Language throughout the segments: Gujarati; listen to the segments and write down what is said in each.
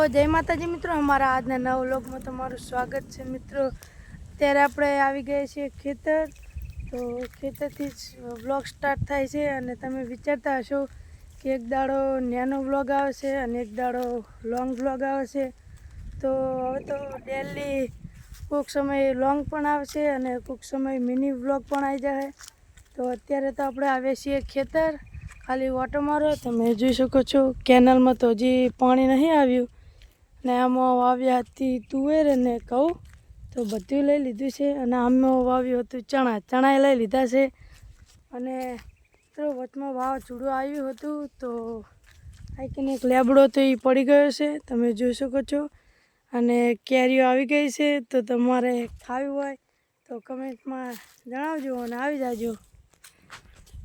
તો જય માતાજી મિત્રો, અમારા આજના નવા વ્લોગમાં તમારું સ્વાગત છે મિત્રો। અત્યારે આપણે આવી ગયા છીએ ખેતર, તો ખેતરથી જ વ્લોગ સ્ટાર્ટ થાય છે અને તમે વિચારતા હશો કે એક દાડો નાનો વ્લોગ આવશે અને એક દાડો લોંગ વ્લોગ આવશે। તો હવે તો ડેલી કોઈક સમય લોંગ પણ આવશે અને કોઈક સમય મિની વ્લોગ પણ આવી જાય। તો અત્યારે તો આપણે આવ્યા છીએ ખેતર, ખાલી ઓટો મારો। તમે જોઈ શકો છો કેનલમાં તો હજી પાણી નહીં આવ્યું ને આમાં વાવ્યા હતી તુવેર અને ઘઉં, તો બધું લઈ લીધું છે। અને આમાં વાવ્યું હતું ચણાએ લઈ લીધા છે। અને તો વચમાં વાવાઝોડું આવ્યું હતું તો આઈકને એક લેબડો તો એ પડી ગયો છે, તમે જોઈ શકો છો। અને કેરીઓ આવી ગઈ છે, તો તમારે ખાવી હોય તો કમેન્ટમાં જણાવજો અને આવી જાજો।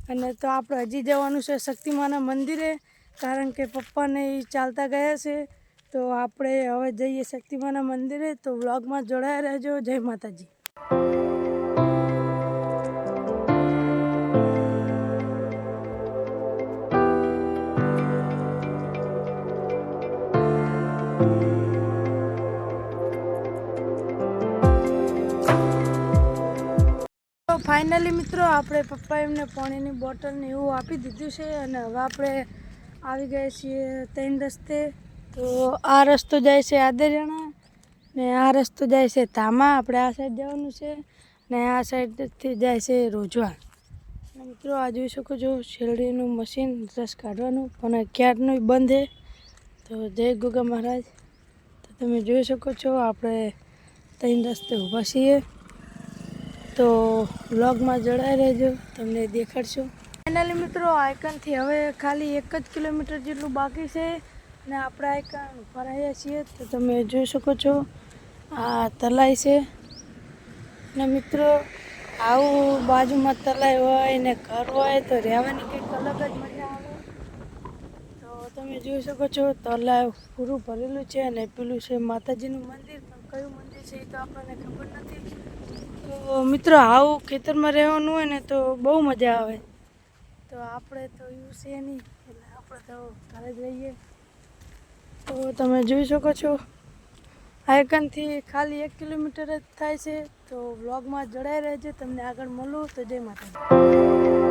અને તો આપણે હજી જવાનું છે શક્તિમાના મંદિરે, કારણ કે પપ્પાને એ ચાલતા ગયા છે। તો આપણે હવે જઈએ શક્તિમાના મંદિરે, તો વ્લોગમાં જોડાયા રહેજો। જય માતાજી। તો ફાઇનલી મિત્રો આપણે પપ્પા એમને પાણીની બોટલને એવું આપી દીધું છે અને હવે આપણે આવી ગયા છીએ 3 રસ્તે। તો આ રસ્તો જાય છે આદરિયાણા ને આ રસ્તો જાય છે ધામા, આપણે આ સાઈડ જવાનું છે ને આ સાઈડથી જાય છે રોજવા। અને મિત્રો આ જોઈ શકો છો શેરડીનું મશીન રસ કાઢવાનું, પણ ક્યારનું બંધ છે। તો જય ગોગા મહારાજ। તો તમે જોઈ શકો છો આપણે 3 રસ્તે ઊભા છીએ, તો વ્લોગમાં જોડાઈ રહેજો, તમને દેખાડશું। ફાઇનલી મિત્રો આઈકનથી હવે ખાલી 1 જ કિલોમીટર જેટલું બાકી છે ને આપણે આઈકન ઉપર આવ્યા છીએ। તો તમે જોઈ શકો છો આ તલાઈ છે ને મિત્રો આવું બાજુમાં તલાઈ હોય ને ઘર હોય તો રહેવાની કંઈક અલગ જ મજા આવે। તો તમે જોઈ શકો છો તલાઈ પૂરું ભરેલું છે અને પેલું છે માતાજીનું મંદિર, પણ કયું મંદિર છે એ તો આપણને ખબર નથી। તો મિત્રો આવું ખેતરમાં રહેવાનું હોય ને તો બહુ મજા આવે। તો આપણે તો એવું છે નહીં, એટલે આપણે તો ઘરે જ રહીએ। તો તમે જોઈ શકો છો આઈકનથી ખાલી 1 કિલોમીટર જ થાય છે। તો વ્લોગમાં જોડાઈ રહેજો, તમને આગળ મળું। તો જય માતાજી।